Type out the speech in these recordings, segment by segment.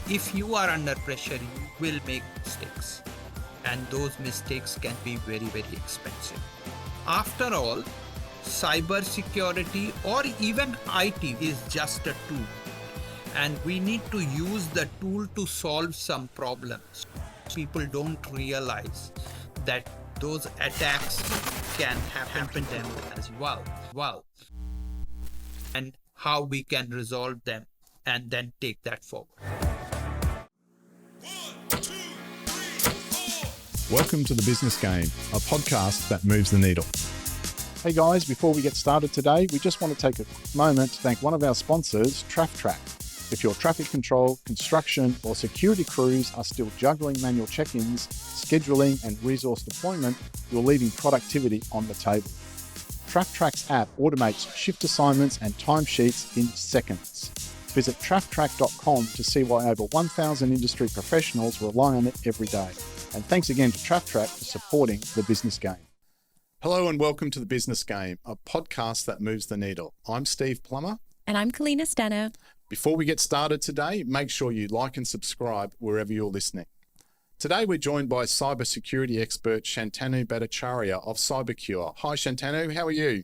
if you are under pressure, you will make mistakes. And those mistakes can be very, very expensive. After all, cybersecurity or even IT is just a tool. And we need to use the tool to solve some problems. People don't realize that those attacks can happen to them as well. And how we can resolve them and then take that forward. Welcome to The Business Game, a podcast that moves the needle. Hey guys, before we get started today, we just want to take a moment to thank one of our sponsors, TraffTrack. If your traffic control, construction, or security crews are still juggling manual check-ins, scheduling, and resource deployment, you're leaving productivity on the table. TraffTrack's app automates shift assignments and timesheets in seconds. Visit trafftrack.com to see why over 1,000 industry professionals rely on it every day. And thanks again to TraffTrack for supporting The Business Game. Hello and welcome to The Business Game, a podcast that moves the needle. I'm Steve Plummer. And I'm Kalina Steno. Before we get started today, make sure you like and subscribe wherever you're listening. Today, we're joined by cybersecurity expert Shantanu Bhattacharya of CyberCure. Hi, Shantanu. How are you?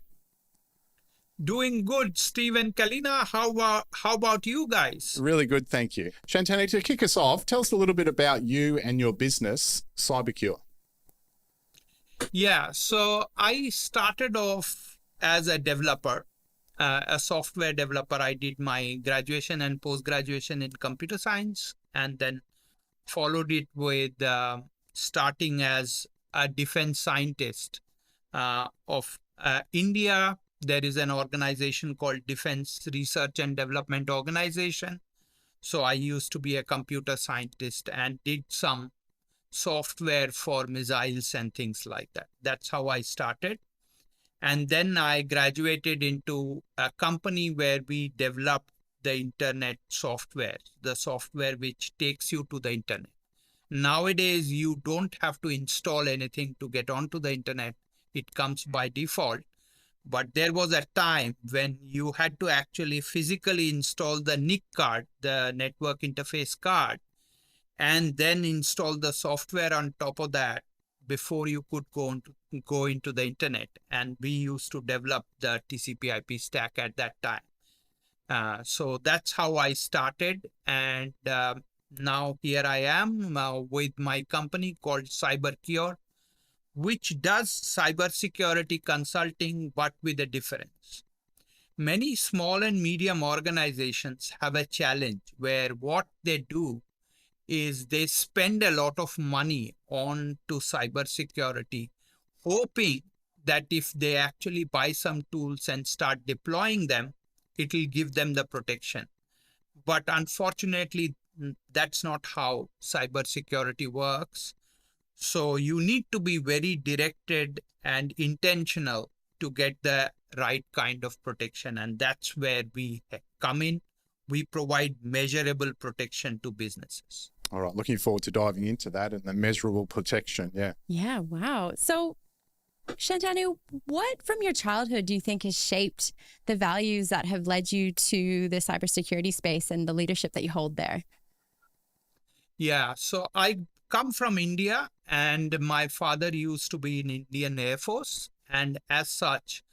Doing good, Steve and Kalina. How about you guys? Really good, thank you. Shantanu, to kick us off, tell us a little bit about you and your business, CyberCure. Yeah, so I started off as a developer, a software developer. I did my graduation and post-graduation in computer science, and then followed it with starting as a defense scientist of India. There is an organization called Defense Research and Development Organization. So I used to be a computer scientist and did some software for missiles and things like that. That's how I started. And then I graduated into a company where we developed the internet software, the software which takes you to the internet. Nowadays, you don't have to install anything to get onto the internet. It comes by default. But there was a time when you had to actually physically install the NIC card, the network interface card, and then install the software on top of that before you could go into the internet. And we used to develop the TCP/IP stack at that time. So that's how I started. And now here I am with my company called CyberCure, which does cybersecurity consulting, but with a difference. Many small and medium organizations have a challenge where what they do is they spend a lot of money on to cybersecurity, hoping that if they actually buy some tools and start deploying them, it will give them the protection. But unfortunately, that's not how cybersecurity works. So you need to be very directed and intentional to get the right kind of protection. And that's where we come in. We provide measurable protection to businesses. All right, looking forward to diving into that and the measurable protection. Yeah, wow. So, Shantanu, what from your childhood do you think has shaped the values that have led you to the cybersecurity space and the leadership that you hold there? Yeah, so I come from India, and my father used to be in Indian Air Force. And as such,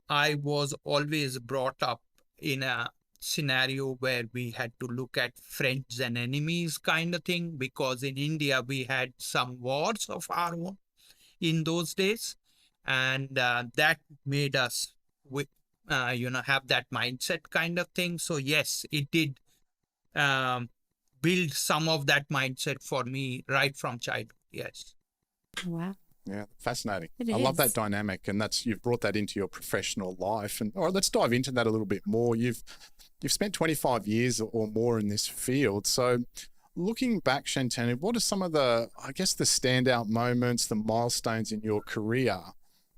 I was always brought up in a scenario where we had to look at friends and enemies kind of thing, because in India, we had some wars of our own in those days. And that made us have that mindset kind of thing. So yes, it did build some of that mindset for me right from childhood. Yes. Wow. Yeah, fascinating. It I love is. that dynamic, and you've brought that into your professional life. And all right, let's dive into that a little bit more. You've spent 25 years or more in this field. So looking back, Shantanu, what are some of the standout moments, the milestones in your career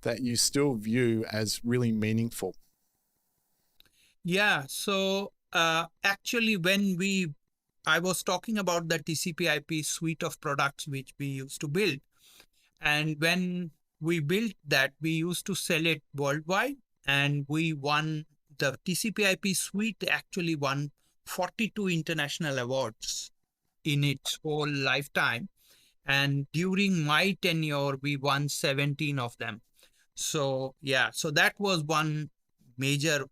that you still view as really meaningful? Yeah. So actually, I was talking about the TCP/IP suite of products which we used to build. And when we built that, we used to sell it worldwide, and we won the TCP/IP suite actually won 42 international awards in its whole lifetime. And during my tenure, we won 17 of them. So yeah, so that was one major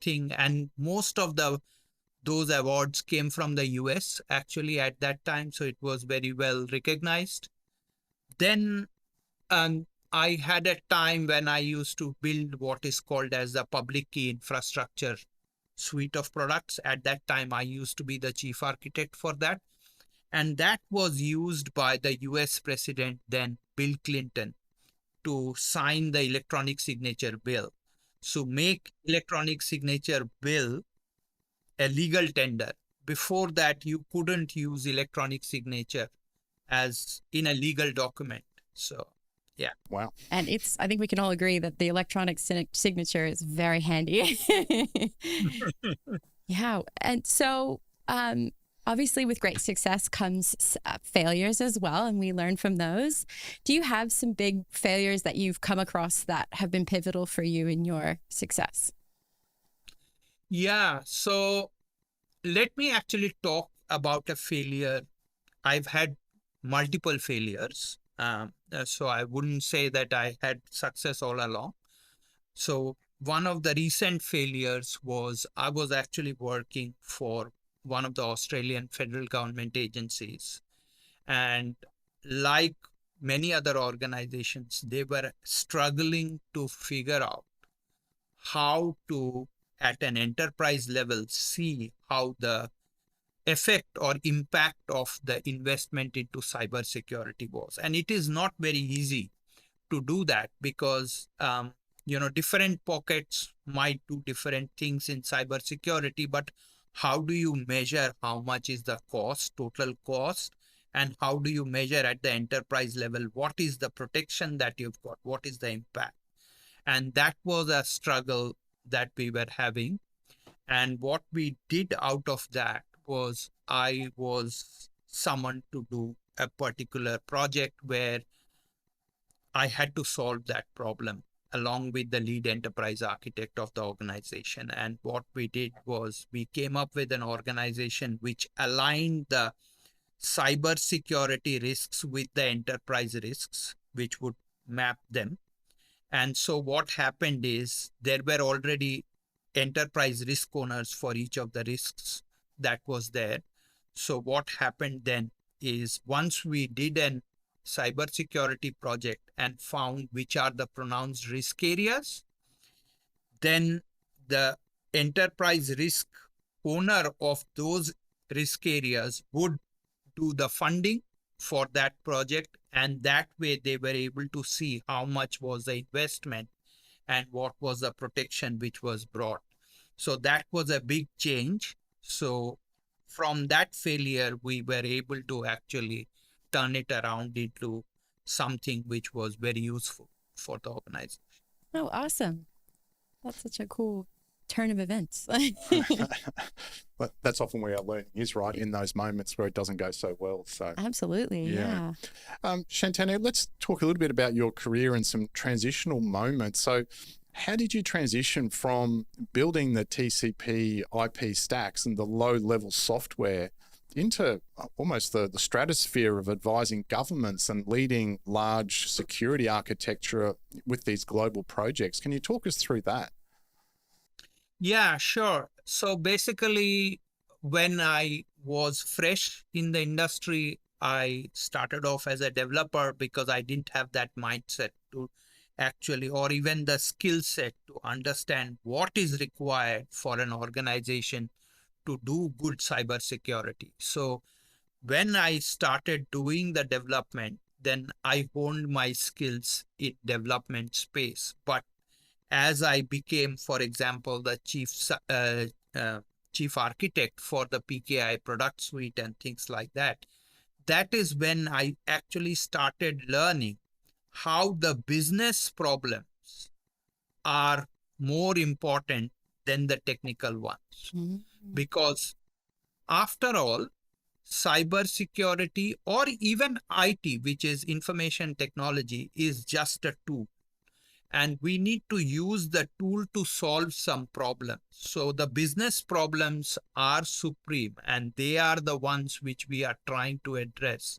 thing. And most of those awards came from the US actually at that time. So it was very well recognized. Then I had a time when I used to build what is called as the public key infrastructure suite of products. At that time, I used to be the chief architect for that. And that was used by the US President, then Bill Clinton, to sign the electronic signature bill. So make electronic signature bill a legal tender. Before that, you couldn't use electronic signature as in a legal document. So, yeah. Wow. And I think we can all agree that the electronic signature is very handy. Yeah. And so, obviously, with great success comes failures as well, and we learn from those. Do you have some big failures that you've come across that have been pivotal for you in your success? Yeah. So let me actually talk about a failure. I've had multiple failures. So I wouldn't say that I had success all along. So one of the recent failures was I was actually working for one of the Australian federal government agencies. And like many other organizations, they were struggling to figure out how to, at an enterprise level, see how the effect or impact of the investment into cybersecurity was. And it is not very easy to do that because different pockets might do different things in cybersecurity, but how do you measure how much is the cost, total cost, and how do you measure at the enterprise level what is the protection that you've got, what is the impact? And that was a struggle that we were having. And what we did out of that was I was summoned to do a particular project where I had to solve that problem along with the lead enterprise architect of the organization. And what we did was we came up with an organization which aligned the cybersecurity risks with the enterprise risks, which would map them. And so what happened is there were already enterprise risk owners for each of the risks that was there. So what happened then is once we did an cybersecurity project and found which are the pronounced risk areas, then the enterprise risk owner of those risk areas would do the funding for that project. And that way they were able to see how much was the investment and what was the protection which was brought. So that was a big change. So from that failure, we were able to actually turn it around into something which was very useful for the organization. Oh, awesome. That's such a cool turn of events. But that's often where our learning is, right? In those moments where it doesn't go so well. So Absolutely. Yeah. Shantanu, let's talk a little bit about your career and some transitional moments. So how did you transition from building the TCP IP stacks and the low-level software into almost the stratosphere of advising governments and leading large security architecture with these global projects? Can you talk us through that? Yeah, sure. So basically, when I was fresh in the industry, I started off as a developer because I didn't have that mindset to actually, or even the skill set to understand what is required for an organization to do good cybersecurity. So when I started doing the development, then I honed my skills in development space. But as I became, for example, the chief architect for the PKI product suite and things like that, that is when I actually started learning how the business problems are more important than the technical ones. Mm-hmm. Because after all, cybersecurity or even IT, which is information technology, is just a tool. and we need to use the tool to solve some problems. So the business problems are supreme, and they are the ones which we are trying to address.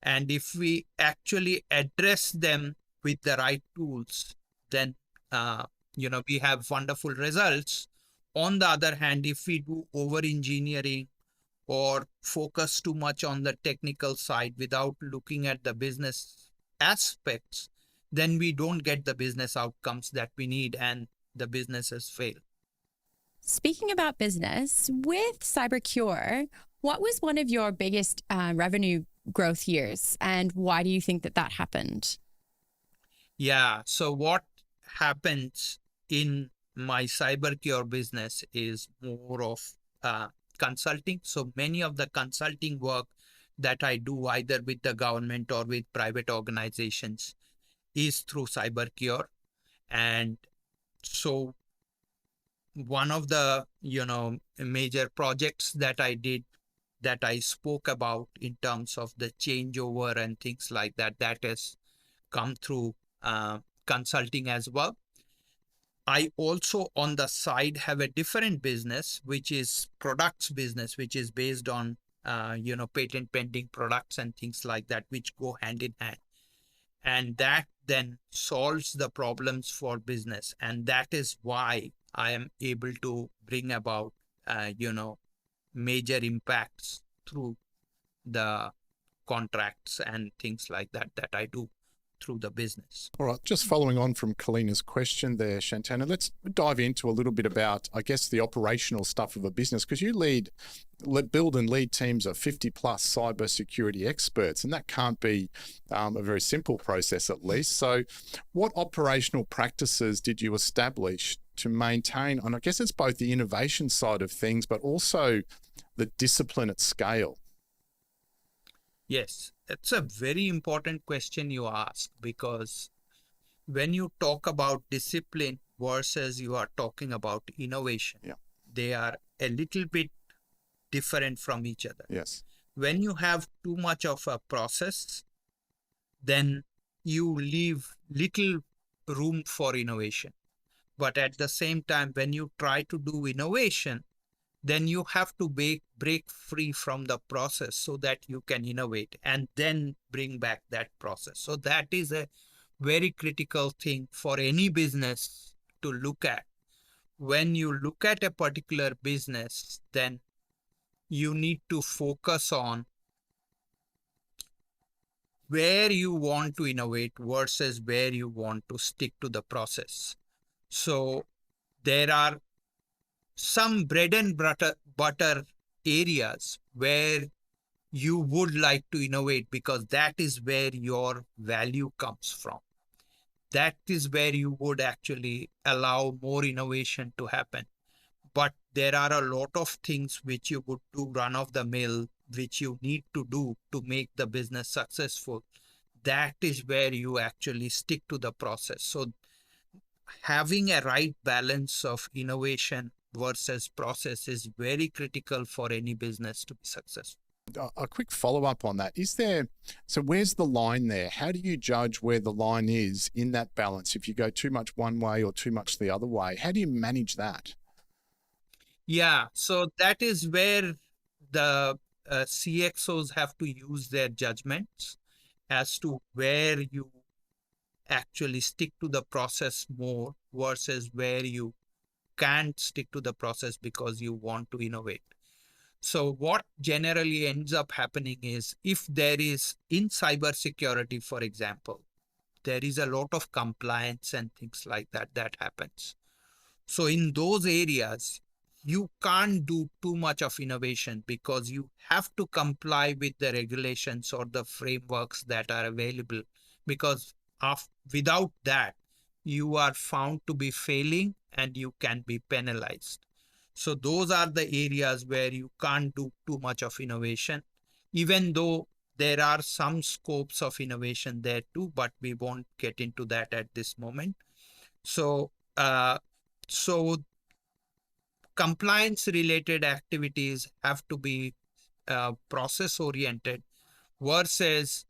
And if we actually address them with the right tools, then we have wonderful results. On the other hand, if we do over engineering or focus too much on the technical side without looking at the business aspects, then we don't get the business outcomes that we need, and the businesses fail. Speaking about business, with CyberCure, what was one of your biggest revenue growth years, and why do you think that happened? Yeah, so what happens in my CyberCure business is more of consulting. So many of the consulting work that I do either with the government or with private organizations is through CyberCure. And so one of the major projects that I did, that I spoke about in terms of the changeover and things like that, that has come through consulting as well. I also on the side have a different business, which is products business, which is based on patent pending products and things like that, which go hand in hand. And that then solves the problems for business. And that is why I am able to bring about, major impacts through the contracts and things like that that I do through the business. All right, just following on from Kalina's question there, Shantanu, let's dive into a little bit about, I guess, the operational stuff of a business, because you build and lead teams of 50 plus cybersecurity experts, and that can't be a very simple process at least. So what operational practices did you establish to maintain, and I guess it's both the innovation side of things, but also the discipline at scale? Yes, it's a very important question you ask, because when you talk about discipline versus you are talking about innovation, they are a little bit different from each other. Yes. When you have too much of a process, then you leave little room for innovation. But at the same time, when you try to do innovation, then you have to break free from the process so that you can innovate and then bring back that process. So that is a very critical thing for any business to look at. When you look at a particular business, then you need to focus on where you want to innovate versus where you want to stick to the process. So there are some bread and butter areas where you would like to innovate, because that is where your value comes from. That is where you would actually allow more innovation to happen. But there are a lot of things which you would do run of the mill, which you need to do to make the business successful. That is where you actually stick to the process. So having a right balance of innovation versus process is very critical for any business to be successful. A quick follow-up on that. So where's the line there? How do you judge where the line is in that balance? If you go too much one way or too much the other way, how do you manage that? Yeah, so that is where the CXOs have to use their judgments as to where you actually stick to the process more versus where you can't stick to the process because you want to innovate. So what generally ends up happening is, if there is in cybersecurity, for example, there is a lot of compliance and things like that that happens. So in those areas, you can't do too much of innovation because you have to comply with the regulations or the frameworks that are available, because without that, you are found to be failing and you can be penalized. So those are the areas where you can't do too much of innovation, even though there are some scopes of innovation there too, but we won't get into that at this moment. So compliance related activities have to be process oriented, versus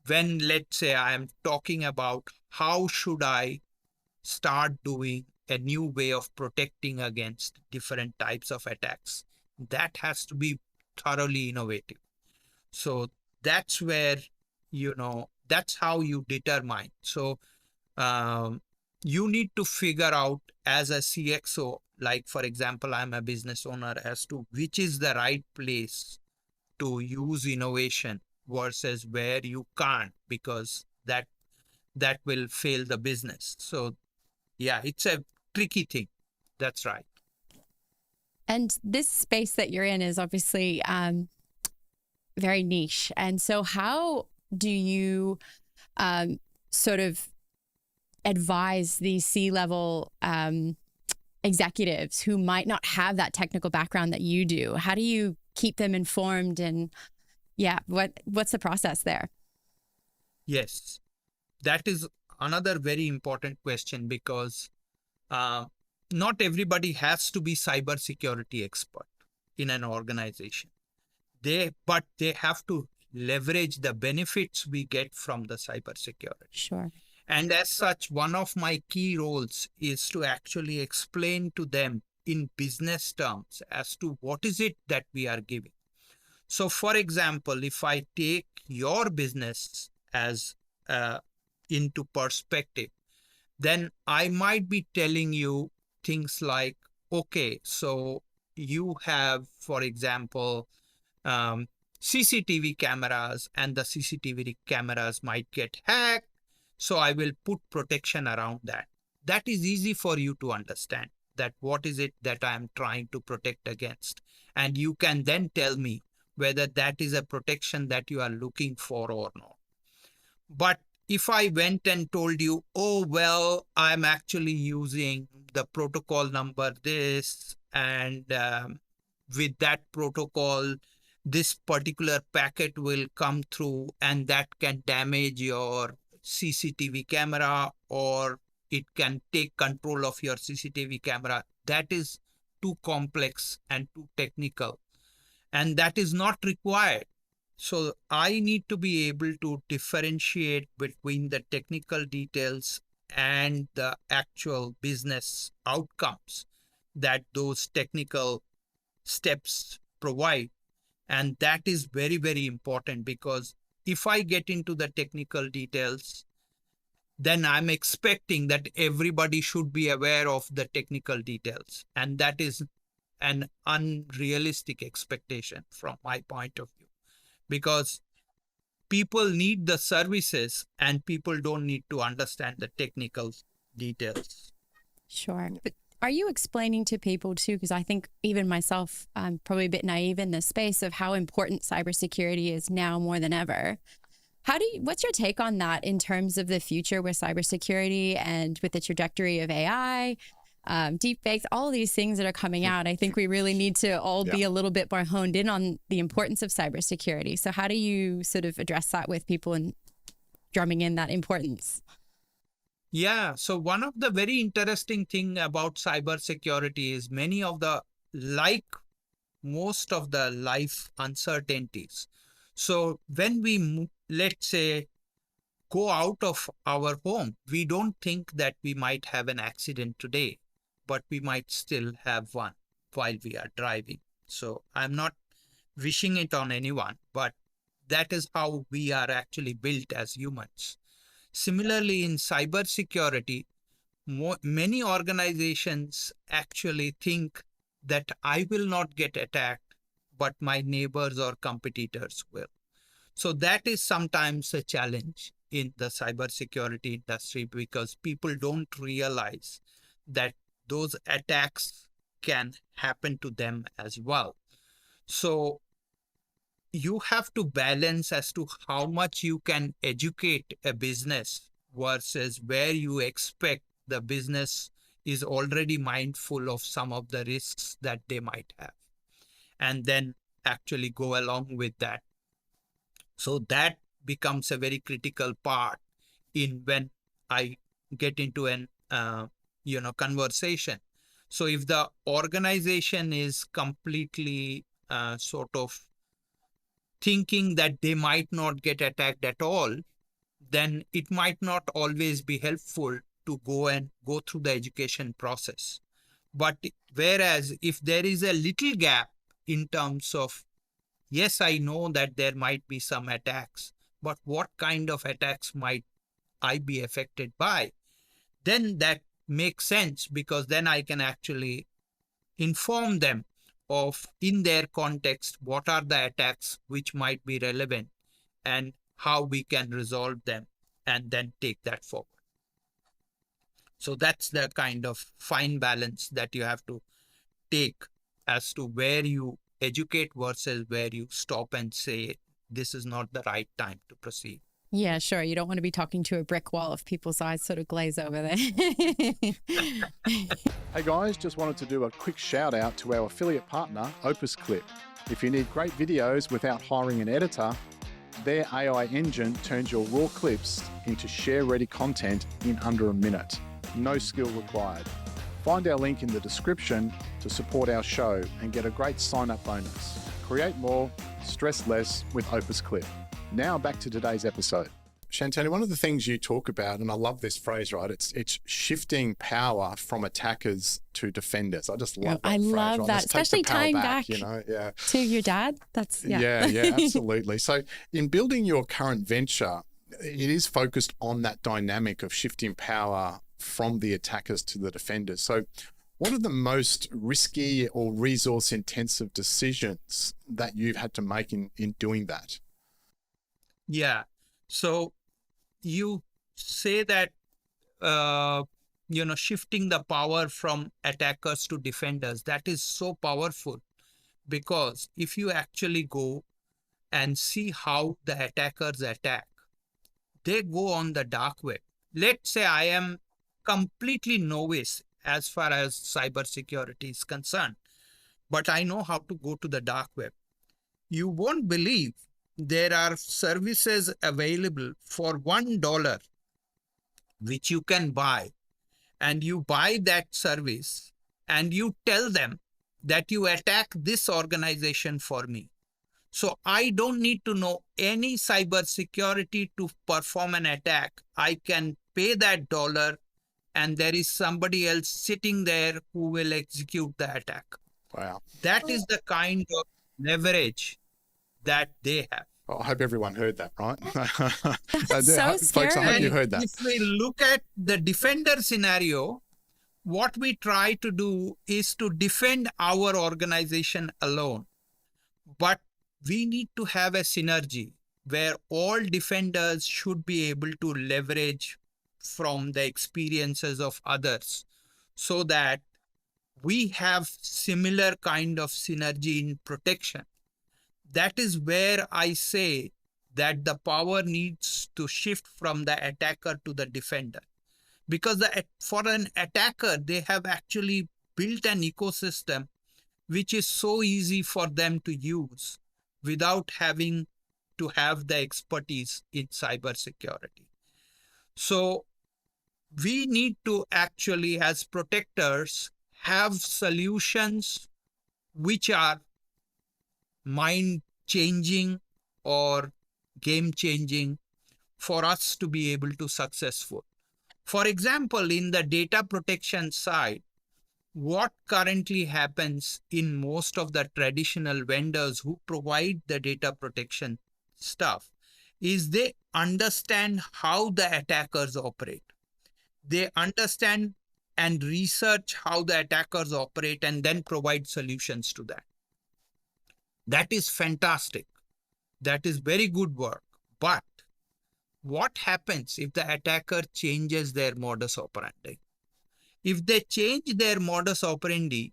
when, let's say, I am talking about how should I start doing a new way of protecting against different types of attacks. That has to be thoroughly innovative. So that's where, that's how you determine. So um, you need to figure out as a CXO, like for example, I'm a business owner, as to which is the right place to use innovation versus where you can't, because that will fail the business. So yeah, it's a tricky thing. That's right. And this space that you're in is obviously very niche. And so, how do you sort of advise these C-level executives who might not have that technical background that you do? How do you keep them informed? And yeah, what's the process there? Yes, that is another very important question, because uh, not everybody has to be cybersecurity expert in an organization. But they have to leverage the benefits we get from the cybersecurity. Sure. And as such, one of my key roles is to actually explain to them in business terms as to what is it that we are giving. So, for example, if I take your business as into perspective, then I might be telling you things like, okay, so you have, for example, um, CCTV cameras, and the CCTV cameras might get hacked. So I will put protection around that. That is easy for you to understand, that what is it that I am trying to protect against. And you can then tell me whether that is a protection that you are looking for or not. But if I went and told you, oh, well, I'm actually using the protocol number this, and with that protocol, this particular packet will come through and that can damage your CCTV camera, or it can take control of your CCTV camera, that is too complex and too technical, and that is not required. So I need to be able to differentiate between the technical details and the actual business outcomes that those technical steps provide. And that is very, very important, because if I get into the technical details, then I'm expecting that everybody should be aware of the technical details. And that is an unrealistic expectation from my point of view, because people need the services and people don't need to understand the technical details. Sure. But are you explaining to people too? Because I think even myself, I'm probably a bit naive in this space of how important cybersecurity is now more than ever. What's your take on that in terms of the future with cybersecurity and with the trajectory of AI, deepfakes, all of these things that are coming out? I think we really need to all be a little bit more honed in on the importance of cybersecurity. So how do you sort of address that with people and drumming in that importance? Yeah, so one of the very interesting thing about cybersecurity is most of the life uncertainties. So when we, let's say, go out of our home, we don't think that we might have an accident today, but we might still have one while we are driving. So I'm not wishing it on anyone, but that is how we are actually built as humans. Similarly, in cybersecurity, many organizations actually think that I will not get attacked, but my neighbors or competitors will. So that is sometimes a challenge in the cybersecurity industry, because people don't realize that those attacks can happen to them as well. So you have to balance as to how much you can educate a business versus where you expect the business is already mindful of some of the risks that they might have, and then actually go along with that. So that becomes a very critical part in when I get into an conversation. So if the organization is completely sort of thinking that they might not get attacked at all, then it might not always be helpful to go through the education process. But whereas if there is a little gap in terms of, yes, I know that there might be some attacks, but what kind of attacks might I be affected by? Then that makes sense, because then I can actually inform them of, in their context, what are the attacks which might be relevant and how we can resolve them, and then take that forward. So that's the kind of fine balance that you have to take as to where you educate versus where you stop and say, this is not the right time to proceed. Yeah, sure. You don't want to be talking to a brick wall if people's eyes sort of glaze over there. Hey guys, just wanted to do a quick shout out to our affiliate partner, Opus Clip. If you need great videos without hiring an editor, their AI engine turns your raw clips into share-ready content in under a minute. No skill required. Find our link in the description to support our show and get a great sign-up bonus. Create more, stress less with Opus Clip. Now back to today's episode. Shantanu, one of the things you talk about, and I love this phrase, right? It's shifting power from attackers to defenders. I just love that I phrase, love right? that, Let's take the especially power tying back, back to your dad. That's yeah, absolutely. So in building your current venture, it is focused on that dynamic of shifting power from the attackers to the defenders. So what are the most risky or resource intensive decisions that you've had to make in doing that? Yeah. So you say that, shifting the power from attackers to defenders, that is so powerful, because if you actually go and see how the attackers attack, they go on the dark web. Let's say I am completely novice as far as cybersecurity is concerned, but I know how to go to the dark web. You won't believe there are services available for $1 which you can buy, and you buy that service and you tell them that you attack this organization for me. So I don't need to know any cybersecurity to perform an attack. I can pay that dollar, and there is somebody else sitting there who will execute the attack. Wow. That is the kind of leverage that they have. Oh, I hope everyone heard that, right? That's so Folks, I hope scary. you heard that. If we look at the defender scenario, what we try to do is to defend our organization alone. But we need to have a synergy where all defenders should be able to leverage from the experiences of others, so that we have similar kind of synergy in protection. That is where I say that the power needs to shift from the attacker to the defender. Because for an attacker, they have actually built an ecosystem which is so easy for them to use without having to have the expertise in cybersecurity. So we need to actually, as protectors, have solutions which are mind-changing or game-changing for us to be able to successful. For example, in the data protection side, what currently happens in most of the traditional vendors who provide the data protection stuff is they understand how the attackers operate. They understand and research how the attackers operate and then provide solutions to that. That is fantastic. That is very good work. But what happens if the attacker changes their modus operandi? If they change their modus operandi,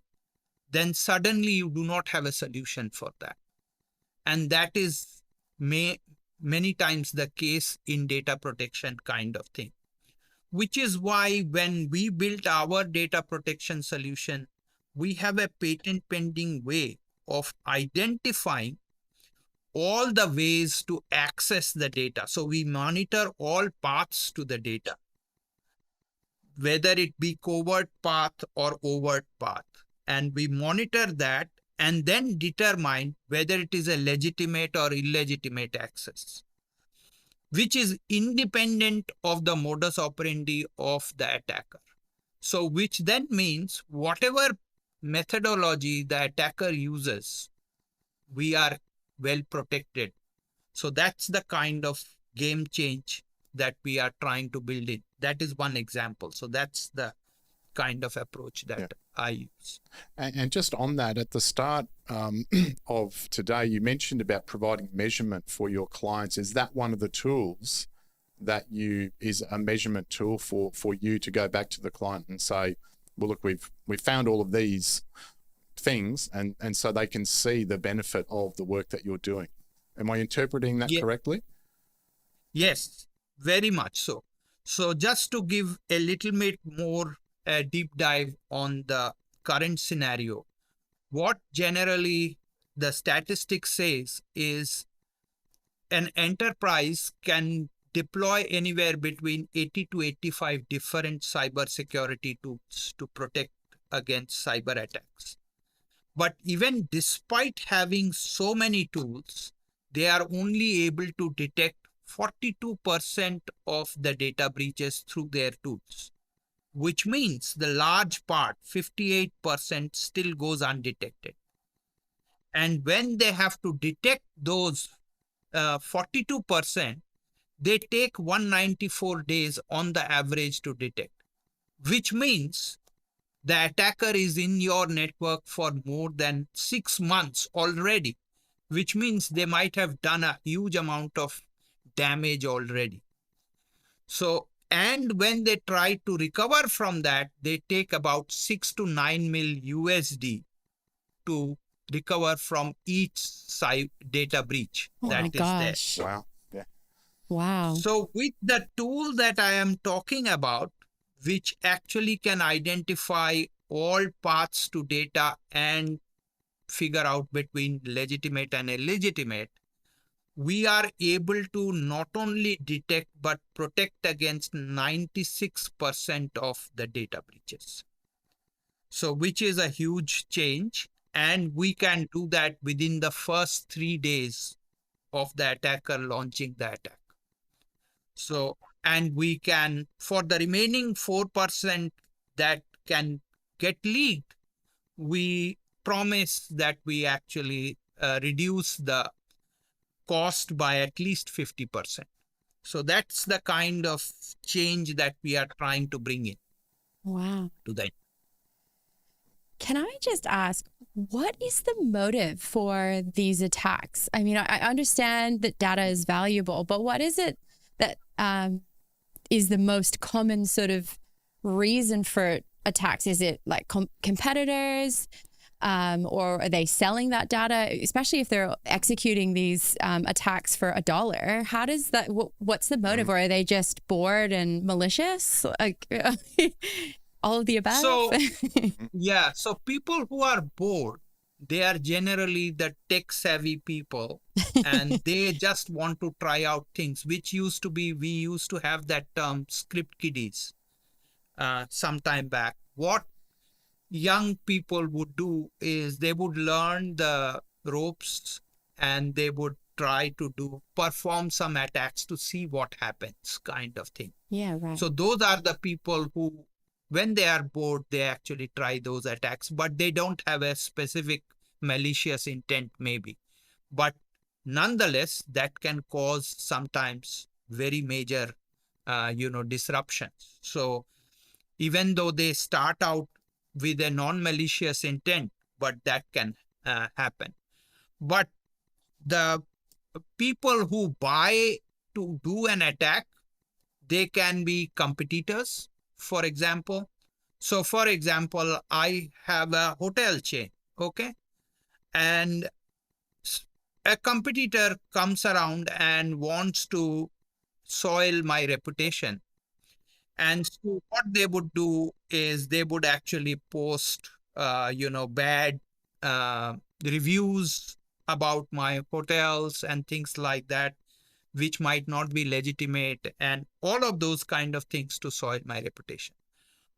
then suddenly you do not have a solution for that. And that is many times the case in data protection kind of thing. Which is why when we built our data protection solution, we have a patent pending way of identifying all the ways to access the data. So we monitor all paths to the data, whether it be covert path or overt path. And we monitor that and then determine whether it is a legitimate or illegitimate access. which is independent of the modus operandi of the attacker. So, which then means whatever methodology the attacker uses, we are well protected. So that's the kind of game change that we are trying to build in. That is one example. So that's the kind of approach that I use. And just on that, at the start of today, you mentioned about providing measurement for your clients. Is that one of the tools that is a measurement tool for you to go back to the client and say, well, look, we've found all of these things, and so they can see the benefit of the work that you're doing. Am I interpreting that correctly? Yes, very much so. So just to give a little bit more deep dive on the current scenario, what generally the statistics says is an enterprise can deploy anywhere between 80 to 85 different cybersecurity tools to protect against cyber attacks. But even despite having so many tools, they are only able to detect 42% of the data breaches through their tools, which means the large part, 58%, still goes undetected. And when they have to detect those 42%, they take 194 days on the average to detect, which means the attacker is in your network for more than 6 months already, which means they might have done a huge amount of damage already. So, and when they try to recover from that, they take about 6 to 9 mil USD to recover from each data breach that is gosh. there. Wow. Yeah. Wow. So with the tool that I am talking about, which actually can identify all paths to data and figure out between legitimate and illegitimate, we are able to not only detect but protect against 96% of the data breaches. So which is a huge change, and we can do that within the first 3 days of the attacker launching the attack. So, and we can, for the remaining 4% that can get leaked, we promise that we actually reduce the cost by at least 50%. So that's the kind of change that we are trying to bring in. Wow. To that. Can I just ask, what is the motive for these attacks? I mean, I understand that data is valuable, but what is it that is the most common sort of reason for attacks? Is it like competitors, or are they selling that data? Especially if they're executing these attacks for $1, how does that? What's the motive? Or are they just bored and malicious? Like all of the above. So yeah, so people who are bored, they are generally the tech savvy people, and they just want to try out things, which used to be, we used to have that term script kiddies some time back. What young people would do is they would learn the ropes and they would try to perform some attacks to see what happens, kind of thing. Yeah, right. So those are the people who, when they are bored, they actually try those attacks, but they don't have a specific malicious intent maybe. But nonetheless, that can cause sometimes very major, disruptions. So even though they start out with a non-malicious intent, but that can happen. But the people who buy to do an attack, they can be competitors, for example. So for example, I have a hotel chain, okay? And a competitor comes around and wants to soil my reputation. And so what they would do is they would actually post, bad reviews about my hotels and things like that, which might not be legitimate, and all of those kind of things to soil my reputation.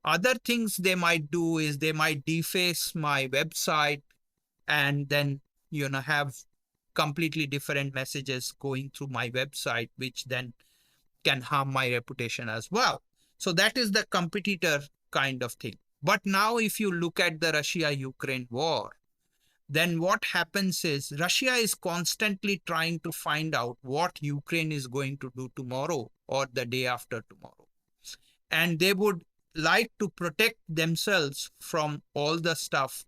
Other things they might do is they might deface my website and then, have completely different messages going through my website, which then can harm my reputation as well. So that is the competitor kind of thing. But now if you look at the Russia-Ukraine war, then what happens is Russia is constantly trying to find out what Ukraine is going to do tomorrow or the day after tomorrow. And they would like to protect themselves from all the stuff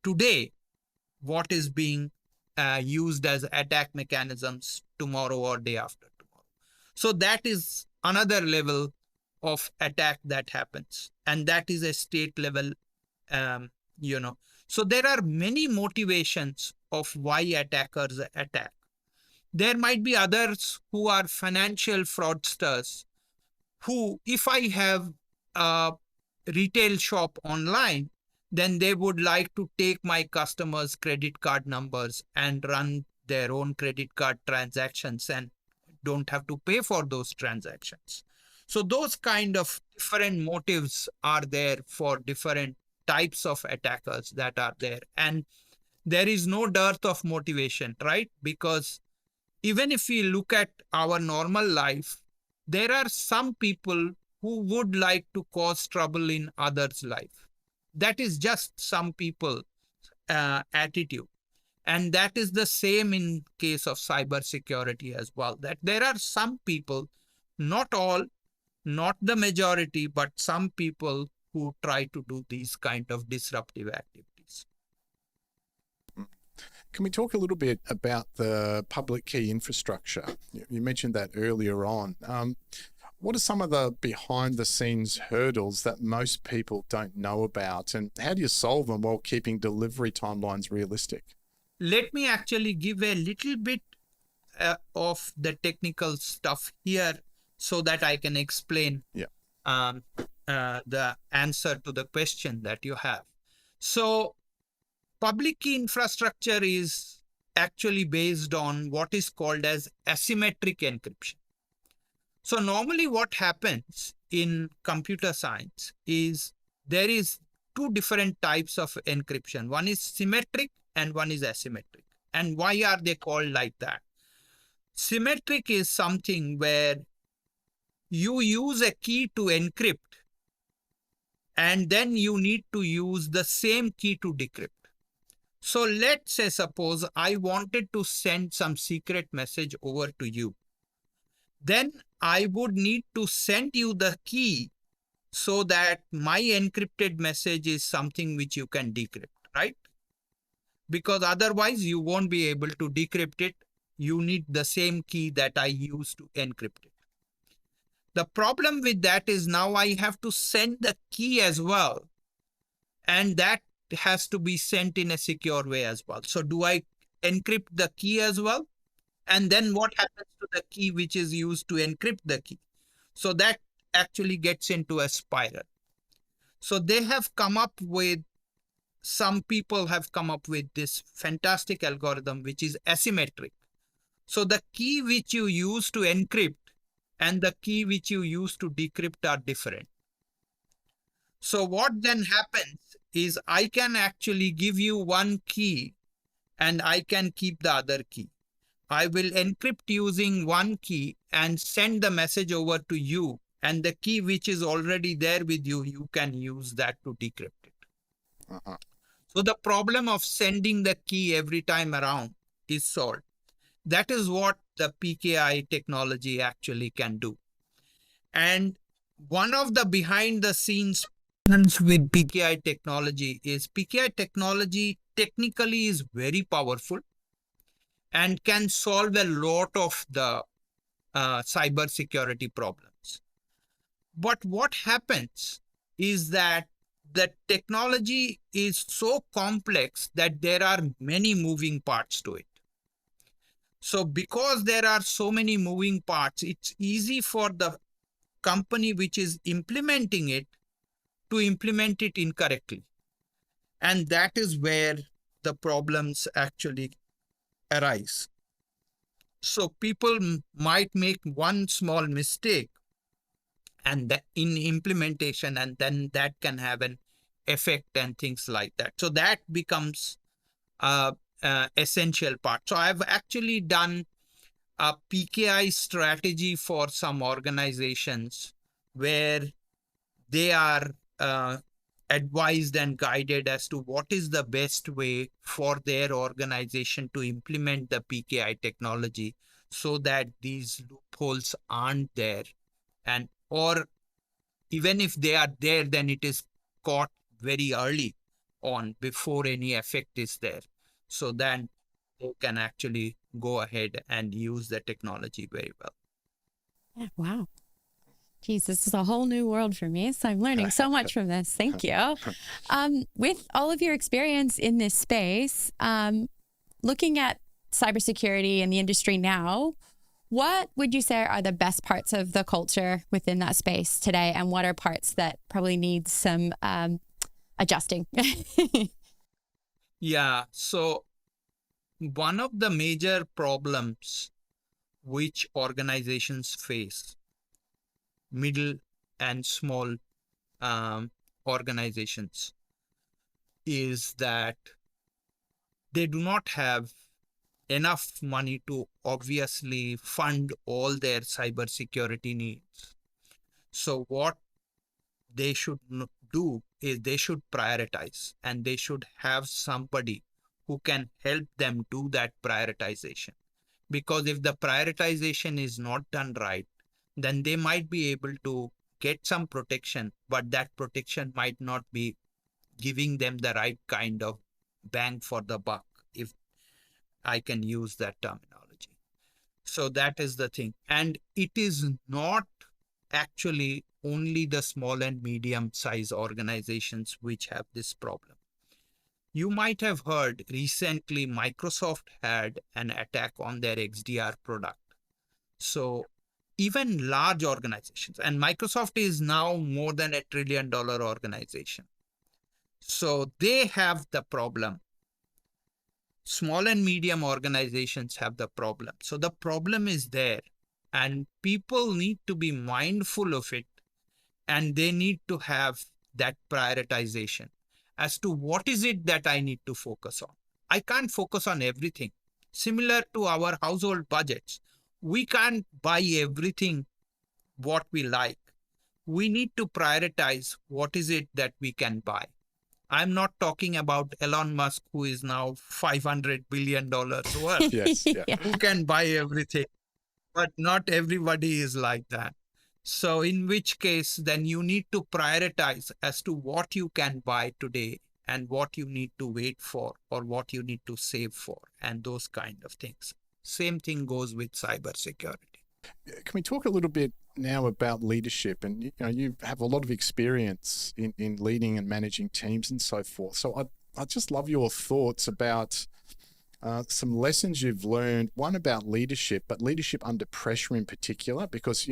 today, what is being used as attack mechanisms tomorrow or day after tomorrow. So that is another level of attack that happens. And that is a state level, you know. So there are many motivations of why attackers attack. There might be others who are financial fraudsters who, if I have a retail shop online, then they would like to take my customers' credit card numbers and run their own credit card transactions and don't have to pay for those transactions. So those kind of different motives are there for different types of attackers that are there. And there is no dearth of motivation, right? Because even if we look at our normal life, there are some people who would like to cause trouble in others' life. That is just some people attitude. And that is the same in case of cybersecurity as well, that there are some people, not all, not the majority, but some people who try to do these kind of disruptive activities. Can we talk a little bit about the public key infrastructure? You mentioned that earlier on. What are some of the behind the scenes hurdles that most people don't know about, and how do you solve them while keeping delivery timelines realistic? Let me actually give a little bit of the technical stuff here so that I can explain the answer to the question that you have. So public key infrastructure is actually based on what is called as asymmetric encryption. So normally what happens in computer science is there is two different types of encryption. One is symmetric and one is asymmetric. And why are they called like that? Symmetric is something where you use a key to encrypt and then you need to use the same key to decrypt. So let's say, suppose I wanted to send some secret message over to you. Then I would need to send you the key so that my encrypted message is something which you can decrypt, right? Because otherwise you won't be able to decrypt it. You need the same key that I use to encrypt it. The problem with that is now I have to send the key as well. And that has to be sent in a secure way as well. So do I encrypt the key as well? And then what happens to the key which is used to encrypt the key? So that actually gets into a spiral. So they have come up with, some people have come up with this fantastic algorithm which is asymmetric. So the key which you use to encrypt and the key which you use to decrypt are different. So what then happens is I can actually give you one key and I can keep the other key. I will encrypt using one key and send the message over to you, and the key which is already there with you, you can use that to decrypt it. So the problem of sending the key every time around is solved. That is what the PKI technology actually can do. And one of the behind the scenes with PKI technology is PKI technology technically is very powerful and can solve a lot of the cyber security problems. But what happens is that the technology is so complex that there are many moving parts to it. So because there are so many moving parts, it's easy for the company which is implementing it to implement it incorrectly. And that is where the problems actually arise. So people might make one small mistake and that in implementation, and then that can have an effect and things like that. So that becomes essential part. So I've actually done a PKI strategy for some organizations where they are advised and guided as to what is the best way for their organization to implement the PKI technology so that these loopholes aren't there. And or even if they are there, then it is caught very early on before any effect is there. So then they can actually go ahead and use the technology very well. Yeah, wow. Geez, this is a whole new world for me. So I'm learning so much from this. Thank you. With all of your experience in this space, looking at cybersecurity and the industry now, what would you say are the best parts of the culture within that space today? And what are parts that probably need some adjusting? Yeah. So one of the major problems which organizations face, middle and small organizations, is that they do not have enough money to obviously fund all their cybersecurity needs. So what they should do is they should prioritize, and they should have somebody who can help them do that prioritization. Because if the prioritization is not done right, then they might be able to get some protection, but that protection might not be giving them the right kind of bang for the buck, if I can use that terminology. So that is the thing. And it is not actually only the small and medium size organizations which have this problem. You might have heard recently Microsoft had an attack on their XDR product. So even large organizations, and Microsoft is now more than $1 trillion organization. So they have the problem. Small and medium organizations have the problem. So the problem is there, and people need to be mindful of it, and they need to have that prioritization as to what is it that I need to focus on. I can't focus on everything. Similar to our household budgets, we can't buy everything what we like. We need to prioritize what is it that we can buy. I'm not talking about Elon Musk, who is now $500 billion worth, Yes, yeah. who can buy everything, but not everybody is like that. So in which case, then you need to prioritize as to what you can buy today and what you need to wait for or what you need to save for and those kind of things. Same thing goes with cybersecurity. Can we talk a little bit now about leadership? And you have a lot of experience in leading and managing teams and so forth. So I'd just love your thoughts about some lessons you've learned, one about leadership, but leadership under pressure in particular, because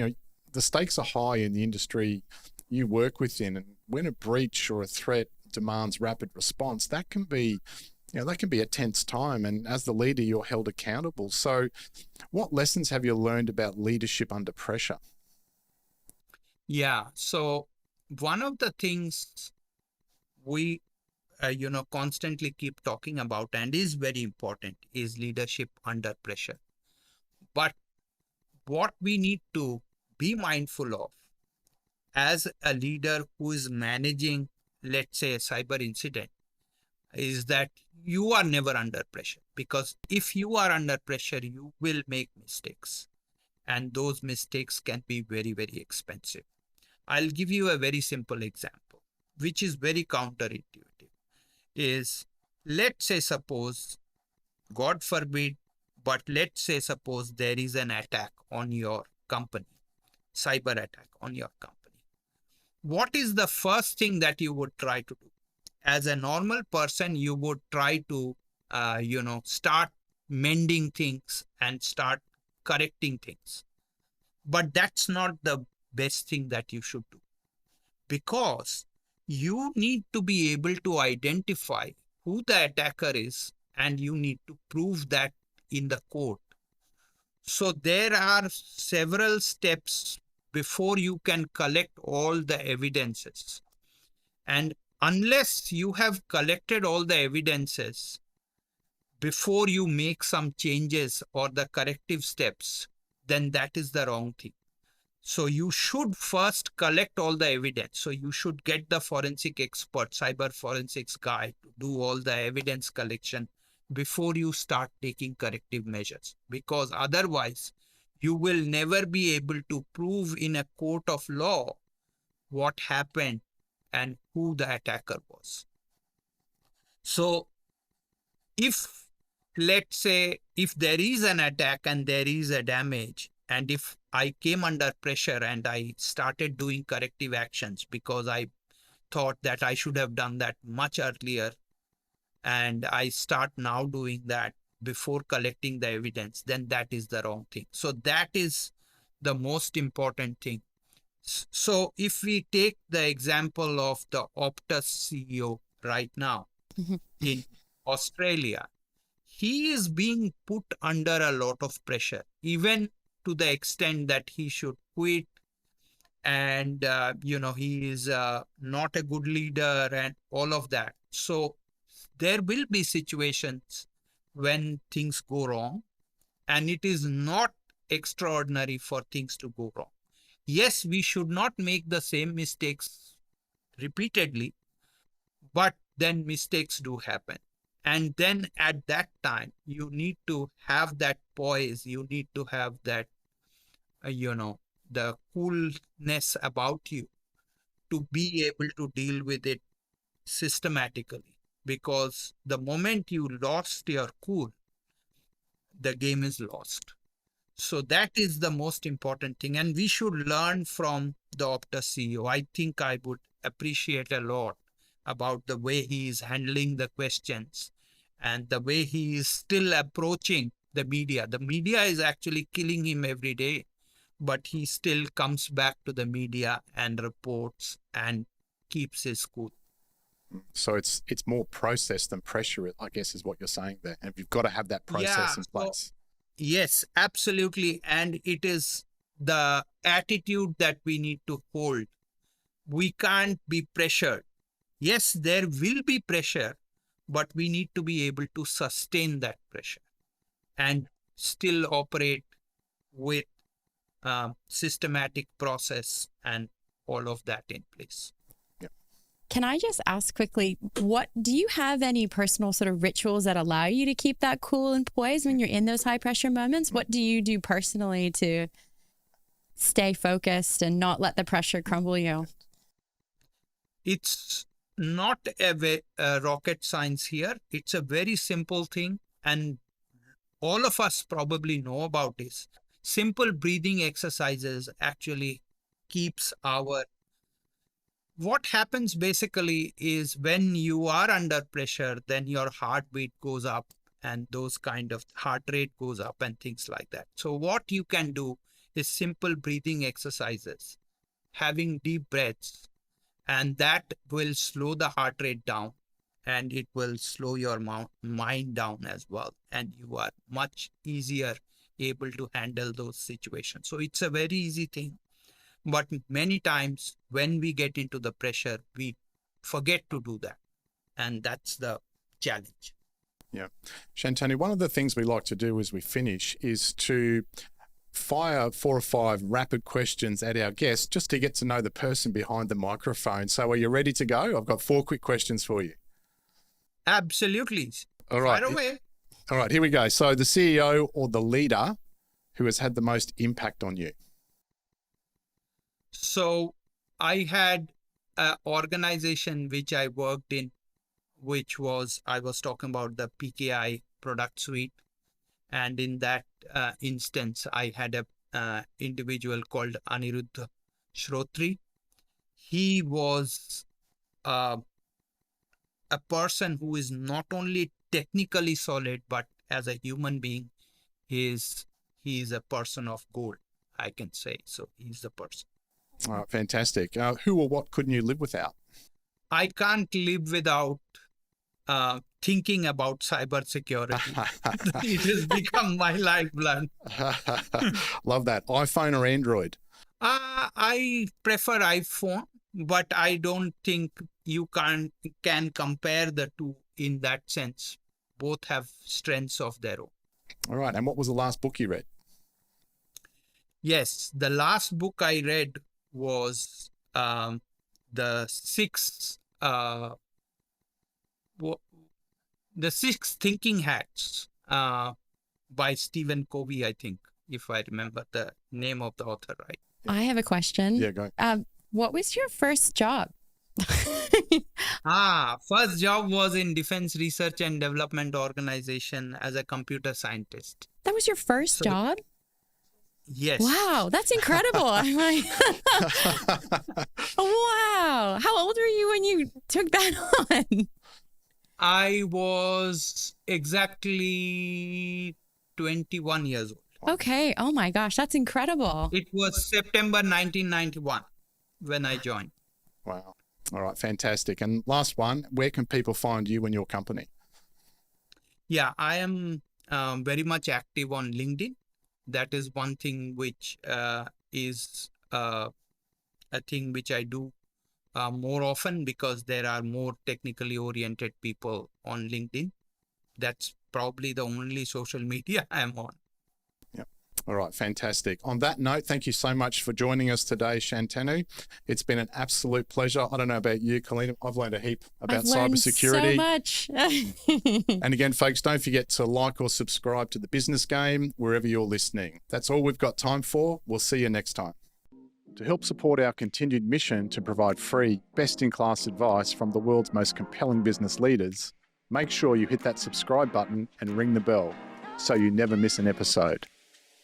the stakes are high in the industry you work within, and when a breach or a threat demands rapid response, that can be a tense time, and as the leader you're held accountable. So what lessons have you learned about leadership under pressure? Yeah, so one of the things we constantly keep talking about and is very important is leadership under pressure. But what we need to be mindful of as a leader who is managing, let's say, a cyber incident, is that you are never under pressure. Because if you are under pressure, you will make mistakes. And those mistakes can be very, very expensive. I'll give you a very simple example, which is very counterintuitive. Is, let's say, suppose, God forbid, but let's say, suppose there is an attack on your company, cyber attack on your company. What is the first thing that you would try to do? As a normal person, you would try to, start mending things and start correcting things. But that's not the best thing that you should do, because you need to be able to identify who the attacker is, and you need to prove that in the court. So there are several steps before you can collect all the evidences. And unless you have collected all the evidences, before you make some changes or the corrective steps, then that is the wrong thing. So you should first collect all the evidence. So you should get the forensic expert, cyber forensics guy to do all the evidence collection before you start taking corrective measures. Because otherwise, you will never be able to prove in a court of law what happened and who the attacker was. So if, let's say, if there is an attack and there is a damage, and if I came under pressure and I started doing corrective actions because I thought that I should have done that much earlier, and I start now doing that before collecting the evidence, then that is the wrong thing. So that is the most important thing. So if we take the example of the Optus CEO right now in Australia, he is being put under a lot of pressure, even to the extent that he should quit. And, he is not a good leader and all of that. So there will be situations when things go wrong, and it is not extraordinary for things to go wrong. Yes, we should not make the same mistakes repeatedly, but then mistakes do happen. And then at that time, you need to have that poise. You need to have that, the coolness about you to be able to deal with it systematically. Because the moment you lost your cool, the game is lost. So that is the most important thing. And we should learn from the Optus CEO. I think I would appreciate a lot about the way he is handling the questions and the way he is still approaching the media. The media is actually killing him every day, but he still comes back to the media and reports and keeps his cool. So it's more process than pressure, I guess, is what you're saying there. And you've got to have that process in place. Yes, absolutely. And it is the attitude that we need to hold. We can't be pressured. Yes, there will be pressure, but we need to be able to sustain that pressure and still operate with systematic process and all of that in place. Can I just ask quickly, what do you have any personal sort of rituals that allow you to keep that cool and poised when you're in those high pressure moments? What do you do personally to stay focused and not let the pressure crumble you? It's not a rocket science here. It's a very simple thing, and all of us probably know about this. Simple breathing exercises actually keeps our... What happens basically is when you are under pressure, then your heartbeat goes up and those kind of heart rate goes up and things like that. So what you can do is simple breathing exercises, having deep breaths, and that will slow the heart rate down and it will slow your mind down as well. And you are much easier able to handle those situations. So it's a very easy thing. But many times when we get into the pressure, we forget to do that. And that's the challenge. Yeah. Shantanu, one of the things we like to do as we finish is to fire 4 or 5 rapid questions at our guests just to get to know the person behind the microphone. So are you ready to go? I've got 4 quick questions for you. Absolutely. All right. Fire away. All right, here we go. So the CEO or the leader who has had the most impact on you? So I had an organization which I worked in, which was, I was talking about the PKI product suite. And in that instance, I had a individual called Aniruddha Shrotri. He was a person who is not only technically solid, but as a human being, he is a person of gold, I can say. So he's the person. All right, fantastic. Who or what couldn't you live without? I can't live without thinking about cybersecurity. It has become my lifeblood. Love that. iPhone or Android? I prefer iPhone, but I don't think you can compare the two in that sense, both have strengths of their own. All right. And what was the last book you read? Yes, the last book I read was the six Thinking Hats by Stephen Covey, I think, if I remember the name of the author right. I have a question. Yeah, go. What was your first job? First job was in Defense Research and Development Organization as a computer scientist. That was your first job? Yes. Wow, that's incredible. I'm like, wow. How old were you when you took that on? I was exactly 21 years old. Okay. Oh my gosh, that's incredible. It was September 1991 when I joined. Wow. All right, fantastic. And last one, where can people find you and your company? Yeah, I am very much active on LinkedIn. That is one thing which is a thing which I do more often because there are more technically oriented people on LinkedIn. That's probably the only social media I'm on. All right, fantastic. On that note, thank you so much for joining us today, Shantanu. It's been an absolute pleasure. I don't know about you, Colleen. I've learned a heap about cybersecurity. So much. And again, folks, don't forget to like or subscribe to The Business Game wherever you're listening. That's all we've got time for. We'll see you next time. To help support our continued mission to provide free, best-in-class advice from the world's most compelling business leaders, make sure you hit that subscribe button and ring the bell so you never miss an episode.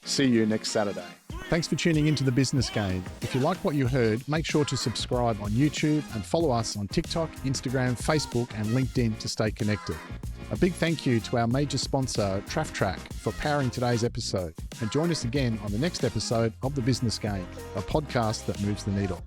See you next Saturday. Thanks for tuning into The Business Game. If you like what you heard, make sure to subscribe on YouTube and follow us on TikTok, Instagram, Facebook, and LinkedIn to stay connected. A big thank you to our major sponsor, TraffTrack, for powering today's episode. And join us again on the next episode of The Business Game, a podcast that moves the needle.